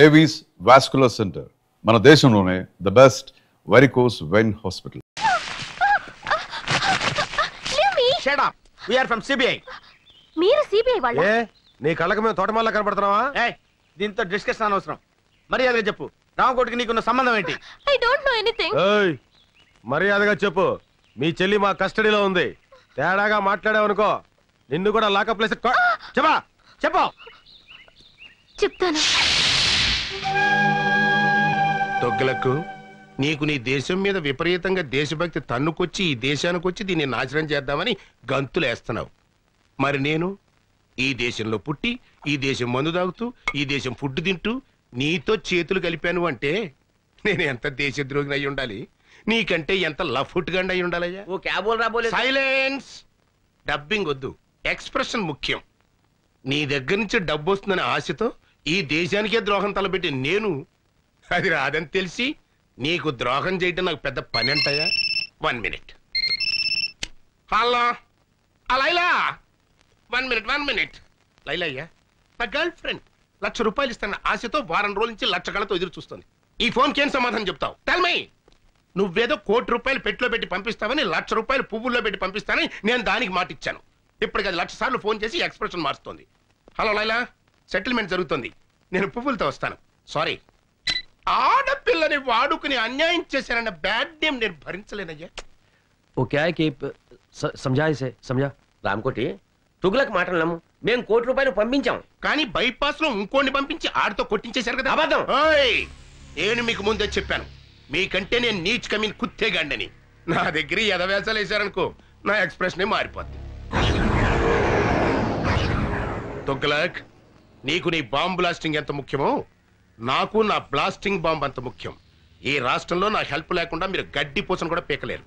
Avis vascular centre మన దేశంలోనే the best varicose vein hospital. Shut up. We are from CBI. మీరు CBI వాళ్ళ? నీ కళ్ళకి మేము తోటమాల కనపడుతున్నావా? దీంతో డిస్కషన్ అనవసరం. మర్యాదగా చెప్పు, రామకోటికి నీకున్న సంబంధం ఏంటి? I don't know anything. మర్యాదగా చెప్పు. మీ చెల్లి మా కస్టడీలో ఉంది. తేడాగా మాట్లాడావనుకో నిన్ను కూడా లాకప్ ప్లేస్ చెప్పా చెప్పు. చెప్తాను. తొగ్గులకు నీకు నీ దేశం మీద విపరీతంగా దేశభక్తి తన్నుకొచ్చి ఈ దేశానికి వచ్చి దీన్ని నాశనం చేద్దామని గంతులేస్తున్నావు. మరి నేను ఈ దేశంలో పుట్టి ఈ దేశం మందు తాగుతూ ఈ దేశం ఫుడ్ తింటూ నీతో చేతులు కలిపాను అంటే నేను ఎంత దేశద్రోహిని అయి ఉండాలి, నీకంటే ఎంత లఫ్ట్గా అయి ఉండాలయ్యా. సైలెన్స్. డబ్బింగ్ వద్దు, ఎక్స్ప్రెషన్ ముఖ్యం. నీ దగ్గర నుంచి డబ్బు వస్తుందనే ఆశతో ఈ దేశానికే ద్రోహం తలపెట్టి నేను అది రాదని తెలిసి నీకు ద్రోహం చేయటం నాకు పెద్ద పని అంటాయా? 1 minute. Hello Laila, 1 minute. Laila అయ్యా, నా గర్ల్ ఫ్రెండ్ ₹1,00,000 ఇస్తాను ఆశతో వారం రోజుల నుంచి లక్ష కళతో ఎదురు చూస్తుంది. ఈ ఫోన్కి ఏం సమాధానం చెప్తావు? Tell me. నువ్వేదో ₹1,00,00,000 పెట్టులో పెట్టి పంపిస్తావని ₹1,00,000 పువ్వుల్లో పెట్టి పంపిస్తానని నేను దానికి మాట ఇచ్చాను. ఇప్పటికి అది 1,00,000 సార్లు ఫోన్ చేసి ఎక్స్ప్రెషన్ మారుస్తుంది. హలో లైలా, సెటిల్మెంట్ జరుగుతుంది, నేను పువ్వులతో వస్తాను. సారీ, ఆడపిల్లని వాడుకుని అన్యాయం చేశానన్న బ్యాడ్ నేమ్ నేను భరించలేనయ్యా. రామకోటి, తుగులకు మాటలు నమ్ము. మేము ₹1,00,00,000 పంపించాం, కానీ బైపాస్ లో ఇంకోని పంపించి ఆడితో కొట్టించేశారు కదా. అబద్ధం. నేను మీకు ముందే చెప్పాను, మీకంటే నేను నీచ్ కమీన్ కుత్తేగాండని. నా దగ్గర ఎదవేసాలు వేశారనుకో నా ఎక్స్ప్రెషన్ మారిపోద్ది. తొగ్గులక్, నీకు నీ బాంబ్ బ్లాస్టింగ్ ఎంత ముఖ్యమో నాకు నా బ్లాస్టింగ్ బాంబ్ అంత ముఖ్యం. ఈ రాష్ట్రంలో నా హెల్ప్ లేకుండా మీరు గడ్డి పూసను కూడా పీకలేరు.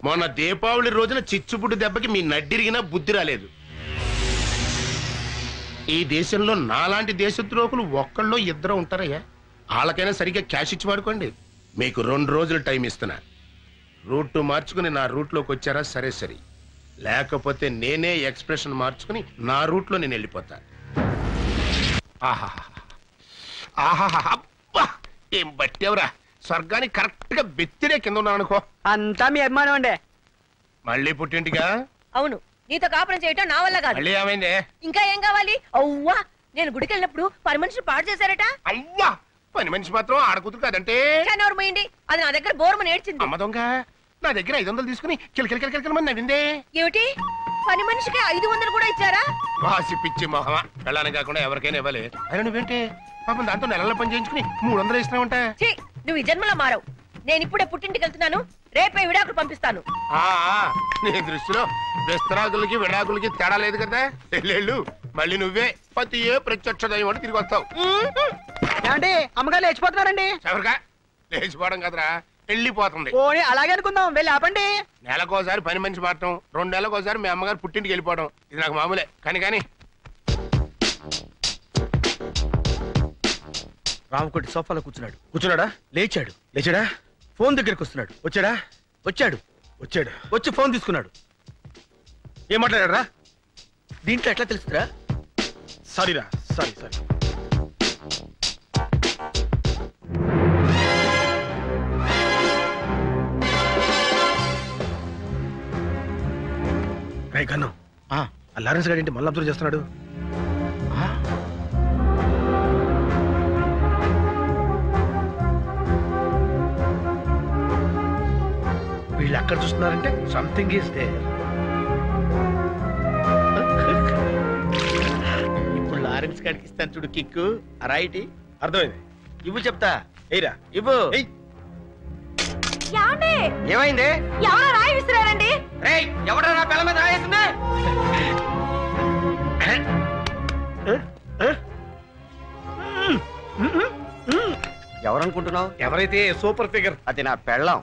మొన్న దీపావళి రోజున చిచ్చుబుడ్డు దెబ్బకి మీ నడ్డిరిగినా బుద్ధి రాలేదు. ఈ దేశంలో నాలాంటి దేశద్రోహులు ఒక్కళ్ళో ఇద్దరు ఉంటారయ్యా. వాళ్ళకైనా సరిగ్గా క్యాష్ ఇచ్చి వాడుకోండి. మీకు 2 రోజులు టైం ఇస్తున్నా. రూట్ మార్చుకుని నా రూట్లోకి వచ్చారా సరే సరే, లేకపోతే నేనే ఎక్స్ప్రెషన్ మార్చుకుని నా రూట్లో నేను వెళ్ళిపోతా. అబ్బా, ఏం బట్టేవరా, స్వర్గానికి కరెక్ట్ గా బెత్తిరే కింద ఉన్నాను అనుకో. అంతా మీ అభిమానం అండి. మళ్ళీ పుట్టింటిగా? అవును, నీతో కాపురం చేయటం నా వల్ల కాదు. మళ్ళీ ఏమైంది? ఇంకా ఏం కావాలి? అవ్వా, నేను గుడికి వెళ్ళినప్పుడు పని మనిషి పాడు చేశారట. అవ్వా, పని మనిషి మాత్రం ఆడకూతురు కాదంటే పోయింది. అది నా దగ్గర బోర్మని ఏడ్చింది. అమ్మ దొంగ, నా దగ్గర 500 తీసుకుని కిలకిలకిలకిలమని నవ్విందే. ఏమిటి, పని మనిషికి 500 కూడా ఇచ్చారా? వాసి పిచ్చి మొహమా, వెళ్ళాలని కాకుండా ఎవరికైనా ఇవ్వాలి. అయినా నువ్వేంటే పాపం దాంతో నెలల పని చేయించుకుని 300 ఇస్తున్నావంట. నువ్వు ఈ జన్మలో మారవు. నేను ఇప్పుడే పుట్టింటికి వెళ్తున్నాను, రేపే విడాకులు పంపిస్తాను. నీ దృష్టిలో విస్తరాకులకి విడాకులకి తేడా లేదు కదా. వెళ్ళు, మళ్ళీ నువ్వే పతి ఏ ప్రత్యక్ష దైవం అంటే తిరిగి వస్తావు. ఏమండి, అమ్మగారు లేచిపోతున్నారండి. ఎవరిగా లేచిపోవడం కదరా, వెళ్ళిపోతుంది. అలాగే అనుకుందాం, వెళ్ళి ఆపండి. నెలకోసారి పని మనిషి మారటం, 2 నెలలకోసారి మీ అమ్మగారు పుట్టింటికి వెళ్ళిపోవడం, ఇది నాకు మామూలే. కానీ రామకోటి సోఫాలో కూర్చున్నాడా? లేచాడా? ఫోన్ దగ్గరికి వస్తున్నాడు. వచ్చాడు. వచ్చి ఫోన్ తీసుకున్నాడు. ఏం మాట్లాడారా? దీంట్లో ఎట్లా తెలుస్తుందిరా? సారీ. గన్నం, ఆ లారెన్స్ గారు ఏంటి మళ్ళీ అబ్జర్వ్ చేస్తున్నాడు? వీళ్ళు ఎక్కడ చూస్తున్నారంటే సంథింగ్ ఈస్ దేర్. ఇప్పుడు లారెన్స్ గారికి ఇస్తాను చూడు కిక్కు. రైట్, అర్థమైంది. ఇవ్వు చెప్తా. ఏరా ఇవ్వు. ఏమైంది? ఎవరో రాయి విసిరారండి. ఎవడో నా పిల్ల మీద రాయేసింది. ఎవరనుకుంటున్నావు? ఎవరైతే సూపర్ ఫిగర్, అది నా పెళ్ళాం.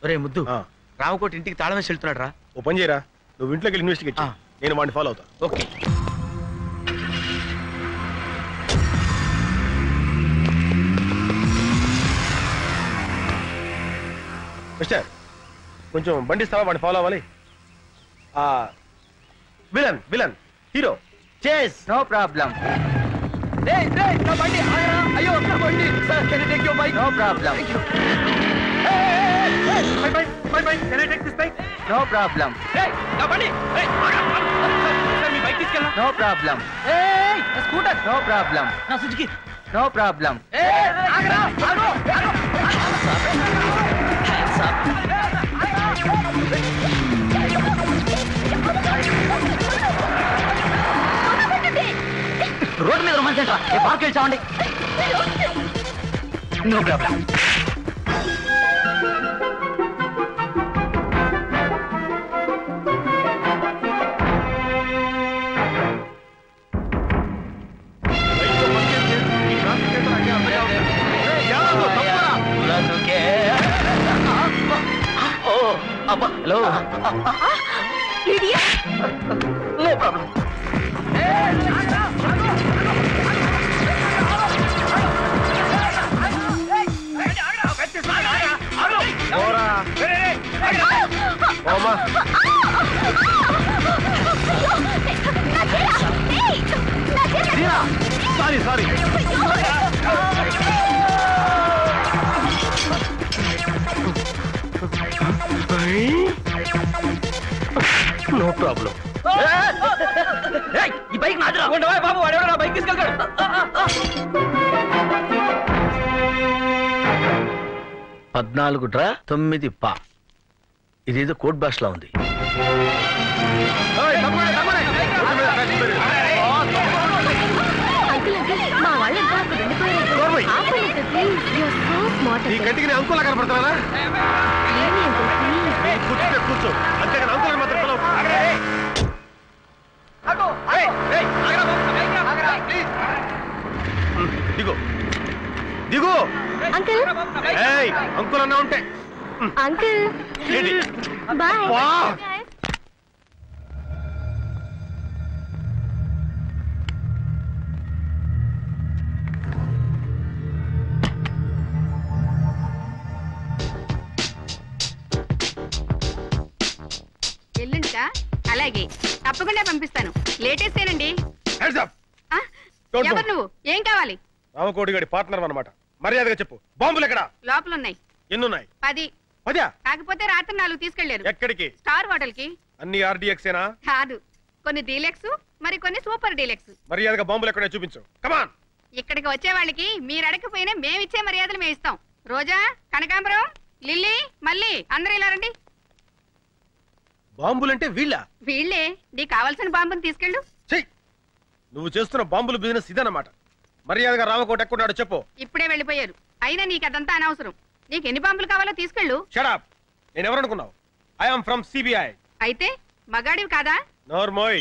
ఒరే ముద్దు, రామకోటి ఇంటికి తాళం వేసి వెళ్తున్నాడు రా. ఓ పని చేయరా, నువ్వు ఇంట్లోకి వెళ్ళి ఇన్వెస్టిగేట్ చేయి. నేను వాడిని ఫాలో అవుతా. ఓకే. మిస్టర్, కొంచెం బండి ఇస్తావా? వాడిని ఫాలో అవ్వాలి. Villain villain hero chase no problem అయ్యో బండి sir can take your bike no problem no problem no problem scooter no problem నా సుజుకి నో ప్రాబ్లం రోడ్డు మీద రొమాన్స్ ఏంట్రా పార్క్ వెళ్ళామండి no problem hello no problem sorry sorry no problem ఈ bike నాదిరా ఉండవా బాబు వాడెవడో నా బైక్ తీసుకెళ్తాడు పద్నాలుగు డ్రా 9 పా ఇదేదో కోడ్ భాషలో ఉంది. అంకుల్ అంకుల్ మా వాళ్ళంతా అక్కడ ఉండిపోయారు ఆపండి uncle please you are so smart ఈ కంటికి నేను అంకుల్లా కనపడుతున్నారా ఏమి అంకుల్ ప్లీజ్ కూర్చో కూర్చో అంతేగాని అంకుల్ మాత్రం పిలవు. దిగు దిగు అంకుల్ ఏయ్ అంకుల్ అన్నా ఉంటే అంకుల్ ఏంటి? బాయ్ వా! ఎల్లుంటా అలాగే తప్పకుండా పంపిస్తాను లేటెస్ట్ ఏనండి Hands up! ఎవరు నువ్వు ఏం కావాలి రామకోటి గడి పార్ట్నర్ అన్నమాట మర్యాదగా చెప్పు బాంబులు ఎక్కడ లోపల ఉన్నాయి ఎన్నున్నాయి 10 పదా కాకపోతే రాత్రి 4 తీసుకెళ్లారు ఎక్కడికి స్టార్ హోటల్ కి అన్ని ఆర్డీఎక్సేనా కాదు కొన్ని డీలక్స్ మరి కొన్ని సూపర్ డీలక్స్ మర్యాదగా బాంబులు ఎక్కడ చూపించు కమాన్ ఇక్కడికి వచ్చే వాళ్ళకి మీరు అడగకపోయినా మేమిచ్చే మర్యాదలు మేము ఇస్తాం రోజా కనకాంబరం లిల్లీ మళ్ళీ అందరూ ఇలా రండి బాంబులంటే వీళ్ళ వీళ్ళే నీకు కావాల్సిన బాంబుని తీసుకెళ్ళు చెయ్ నువ్వు చేస్తున్న బాంబుల బిజినెస్ ఇదన్నమాట మర్యాదగా రామకోట ఎక్కడున్నాడో చెప్పు ఇప్పుడే వెళ్ళిపోయారు అయినా నీకు అదంతా అనవసరం నీకు ఎన్ని బాంబులు కావాలో తీసుకెళ్ళు షడప్ నేను ఎవరనుకున్నావు ఐఎమ్ ఫ్రమ్ సిబిఐ అయితే మగాడివి కాదా నోర్మోయ్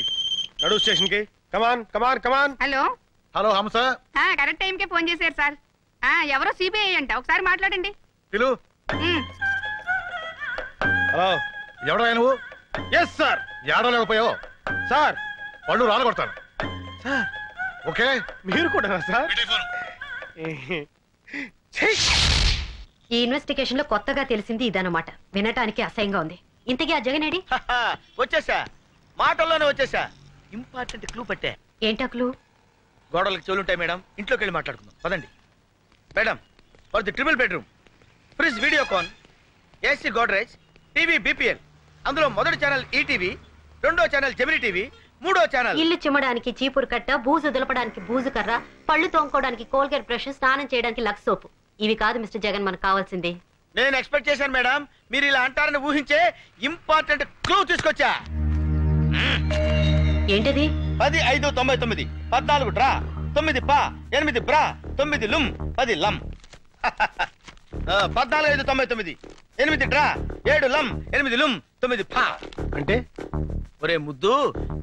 నడు స్టేషన్ కి కమాన్ కమాన్ కమాన్ హలో హలో హంస కరెక్ట్ టైంకే ఫోన్ చేశారు సార్ ఎవరో సిబిఐ అంట ఒకసారి మాట్లాడండి పిలు ఉమ్, హలో ఎవడో నువ్వు ఎస్ సార్ ఏడలేకపోయావు సార్ పళ్ళు రాలగొడతాను సార్ ఓకే మీరు కూడా సార్ ఈ ఇన్వెస్టిగేషన్ లో కొత్తగా తెలిసింది ఇదన్నమాట వినటానికి అసహ్యంగా ఉంది ఇంతకీ ఆ జగనేడి వచ్చేసా మాటల్లోనే వచ్చేసా ఇంపార్టెంట్ క్లూ పట్టే ఏంటా క్లూ గోడలకు చెవులుంటాయి మేడం ఇంట్లోకి వెళ్ళి మాట్లాడుకుందాం పదండి madam for the triple bedroom fridge Videocon AC Godrej TV BPL అందులో మొదటి ఛానల్ ఈటీవీ రెండో ఛానల్ జెమిని టీవీ మూడో ఛానల్ ఇల్లు చిమ్మడానికి చీపురు కట్ట బూజు దులపడానికి బూజు కర్ర పళ్ళు తోముకోవడానికి కోల్గేట్ బ్రష్ స్నానం చేయడానికి లక్స్ సోపు ఇవి కాదు మిస్టర్ జగన్ మనకు కావాల్సింది నేను ఎక్స్పెక్ట్ చేశాను మేడం మీరు ఇలా అంటారని ఊహించే ఇంపార్టెంట్ క్లూ తీసుకొచ్చా ఏంటది 10-5-99 14 డ్రా 9 పా 8 బ్రా 9 లుమ్ 10 లమ్ 14-5-99 8 డ్రా 7 లమ్ 8 లుమ్ 9 పా అంటే ఒరే ముద్దు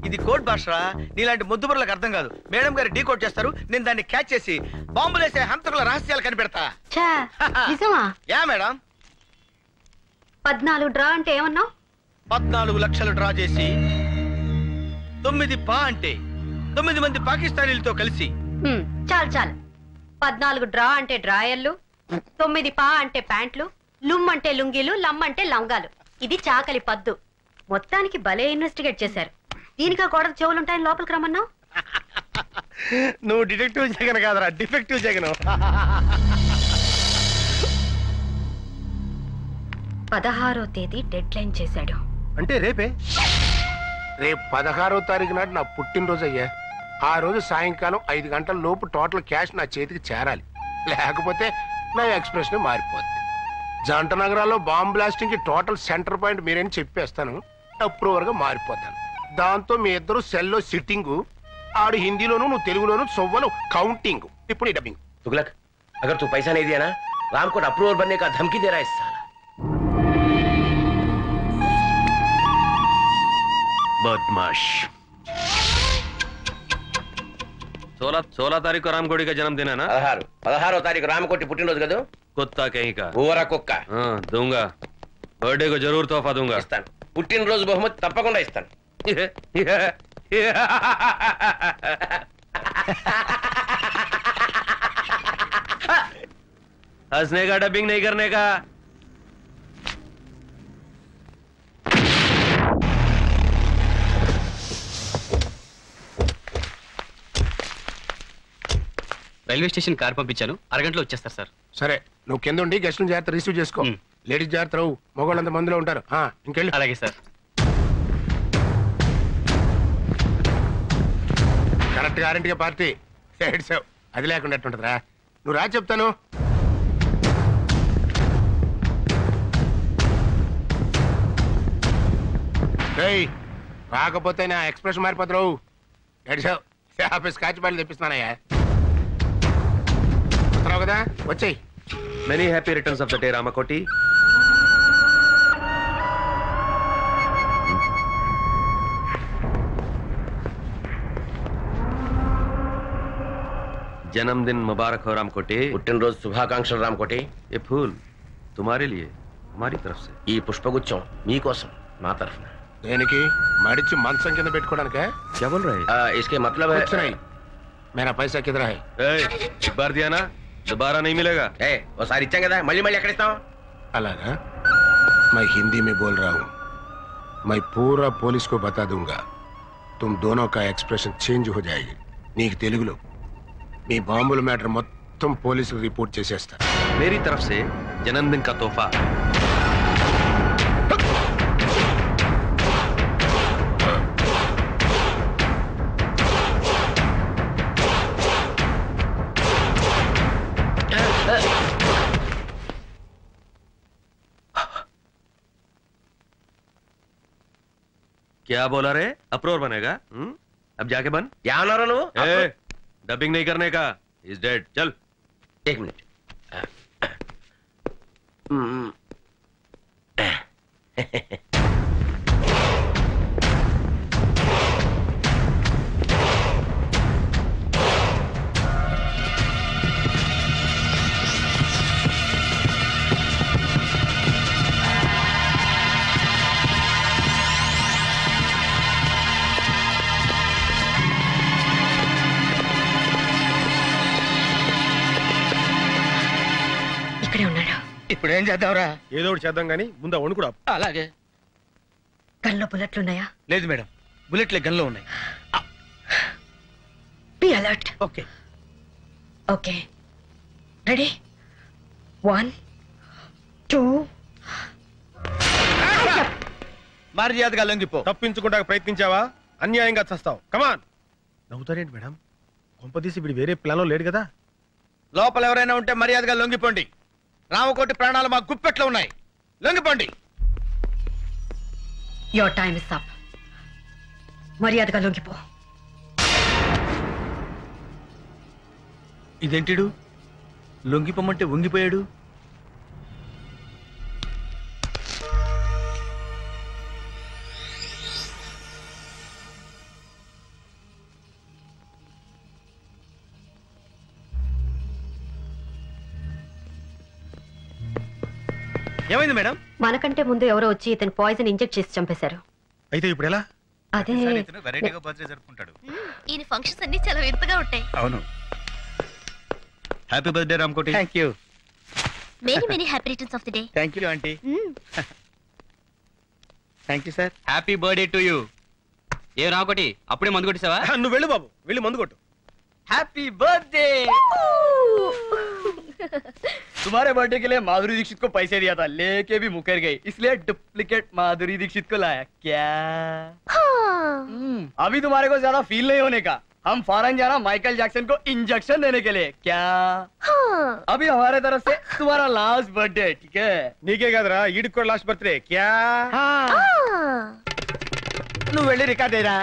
ఇది కోడ్ భాషరా నీలాంటి ముద్దు బుర్రలకు అర్థం కాదు మేడం గారు డీ కోడ్ చేస్తారు నేను దాన్ని క్యాచ్ చేసి బాంబులేసే హంతకుల రహస్యాలు కనిపెడతా ఛా, నిజమా యా మేడం 14 డ్రా అంటే ఏమన్నావు 14 లక్షలు డ్రా చేసి 9 పా అంటే 9 మంది పాకిస్తానీలతో కలిసి చాలు చాలు 14 డ్రా అంటే డ్రాయర్లు 9 పా అంటే ప్యాంట్లు లుమ్ అంటే లుంగీలు లమ్ అంటే లంగాలు ఇది చాకలి పద్దు మొత్తానికి భలే ఇన్వెస్టిగేట్ చేశారు దీనికా గోడకు చెవులు ఉంటాయని లోపలికి రమ్మన్నావు? నువ్వు డిటెక్టివ్ జగన్ కాదరా, డిఫెక్టివ్ జగన్. 16వ తేదీ డెడ్ లైన్ చేశాడు. అంటే రేపే? రేపు 16వ తారీఖు నాడు నా పుట్టినరోజు అయ్యా. ఆ రోజు సాయంకాలం 5 గంటల లోపు టోటల్ క్యాష్ నా చేతికి చేరాలి. లేకపోతే నా ఎక్స్ప్రెషన్ మారిపోద్ది. జంట నగరాల్లో బాంబ్ బ్లాస్టింగ్ కి టోటల్ సెంటర్ పాయింట్ మీరేని చెప్పేస్తాను. అప్రూవర్ గా మారిపోతాను. దాంతో మీ ఇద్దరు సెల్లో సిట్టింగ్, ఆడు హిందీలోను నువ్వు తెలుగులోను సొవ్వను काउंटिंग. ఇప్పుడు డబ్బింగ్. तुगलक, अगर तू पैसा नहीं दिया ना, राम को अप्रूवल बनने का धमकी दे रहा है इस साला. बदमाश. 16 तारीख को रामकोटी का जन्मदिन है ना? 16 तारीख रामकोटी పుట్టినరోజు కదా. कुत्ता कहीं का. ఊరా కుక్క. दूंगा. बर्थडे को जरूर तोहफा दूंगा. ఇస్తాను. పుట్టినరోజు బహుమతి తప్పకుండా ఇస్తాను. हंसने का, डबिंग नहीं करने का. రైల్వే స్టేషన్ కార్ పంపించాను, అరగంటలో వచ్చేస్తారు సార్. సరే, నువ్వు కింద ఉండి గెస్ట్లను జాగ్రత్త రిసీవ్ చేసుకో. లేడీస్ జాగ్రత్త రావు, మగవాళ్ళంత మందిలో ఉంటారు. ఇంకెళ్ళి. అలాగే సార్. కరెక్ట్ గ్యారెంటీగా పార్టీ ఏడ్చావు. అది లేకుండా ఎట్టుంటదిరా. నువ్వు రా చెప్తాను. రాకపోతే నా ఎక్స్ప్రెషన్ మారిపోతావు. ఏడ్చావు. ఆఫీస్ కాచి బయలు తెప్పిస్తున్నానయ్యా. వస్తున్నావు కదా, వచ్చేయి. Many happy returns of the day, Ramakoti. जन्मदिन मुबारक हो रामकोटी. పుట్టినరోజు శుభాకాంక్షలు రామకోటి. ये फूल तुम्हारे लिए, हमारी तरफ से. ఈ పుష్పగుచ్చం మీకోసం మా తరఫున. దేనికి? మడిచి మంచం కింద పెట్టుకోవడానికే? क्या बोल रहे हैं? इसके मतलब है कुछ नहीं. मेरा पैसा किधर है? एक बार दिया ना, दोबारा नहीं मिलेगा. ఒకసారి ఇచ్చాం కదా, మళ్ళీ మళ్ళీ ఎక్కడ ఇస్తాం? అలాగా? मैं हिंदी में बोल रहा हूँ. मैं पूरा पुलिस को बता दूंगा. तुम दोनों का एक्सप्रेशन चेंज हो जाएगी. నీకు తెలుగులో మీ బాంబుల మ్యాటర్ మొత్తం పోలీసులు రిపోర్ట్ చేసేస్తా. मेरी तरफ से जन्मदिन का तोहफा. क्या बोला रे? अप्रूवर बनेगा? अब जाके बन. क्या बना रहा है? डबिंग नहीं करने का. Is dead. चल. 1 मिनट. ఇక్కడే ఉన్నాడు. ఇప్పుడు ఏం చేద్దాంరా? ఏదో ఒకటి చేద్దాం గానీ ముందు అవును కూడా. అలాగే. గన్లో బుల్లెట్లు ఉన్నాయా? లేదు మేడం, బుల్లెట్లే గన్లో ఉన్నాయి. Be alert. Okay okay, ready? 1 2. మర్యాదగా లొంగిపో. తప్పించుకుంటా ప్రయత్నించావా, అన్యాయంగా చస్తావు. కమాన్. నవ్వుతారేంటి మేడం? కొంపదీసి వీడు వేరే ప్లాన్ లో లేడు కదా? లోపల ఎవరైనా ఉంటే మర్యాదగా లొంగిపోండి. రామకోటి ప్రాణాలు మా గుప్పెట్లో ఉన్నాయి. లొంగిపోండి. Your time is up. మర్యాదగా లొంగిపో. ఇదేంటిడు లొంగిపోమంటే వంగిపోయాడు? ఏమైంది మేడం? మనకంటే ముందు ఎవరో వచ్చి ఇతను పాయిజన్ ఇంజెక్ట్ చేసి చంపేశారు. అయితే ఇప్పుడు ఎలా? అదే వెరైటీగా బర్త్డే జరుపుకుంటాడు. ఈ ఫంక్షన్స్ అన్ని చాలా వింతగా ఉంటాయి. అవును. Happy birthday Ramakoti. Thank you. Many happy returns of the day. Thank you aunty. Thank you sir. Happy birthday to you. ఏ రాకొటి అప్పుడే మందు కొట్టేసావా? నువ్వు వెళ్ళు బాబు, వెళ్ళి మందు కొట్టు. Happy birthday. तुम्हारे बर्थडे के लिए माधुरी दीक्षित को पैसे दिया था, लेके भी मुकर गई, इसलिए डुप्लीकेट माधुरी दीक्षित को लाया। क्या अभी तुम्हारे को ज्यादा फील नहीं होने का, हम फॉरेन जाना माइकल जैक्सन को इंजेक्शन देने के लिए। क्या अभी हमारे तरफ से तुम्हारा लास्ट बर्थडे, ठीक है? నీకే కదరా ఈడికి కూడా లాస్ట్ బర్త్డే. క్యా నువ్వు వెళ్ళి రికార్డ్ అయ్యా.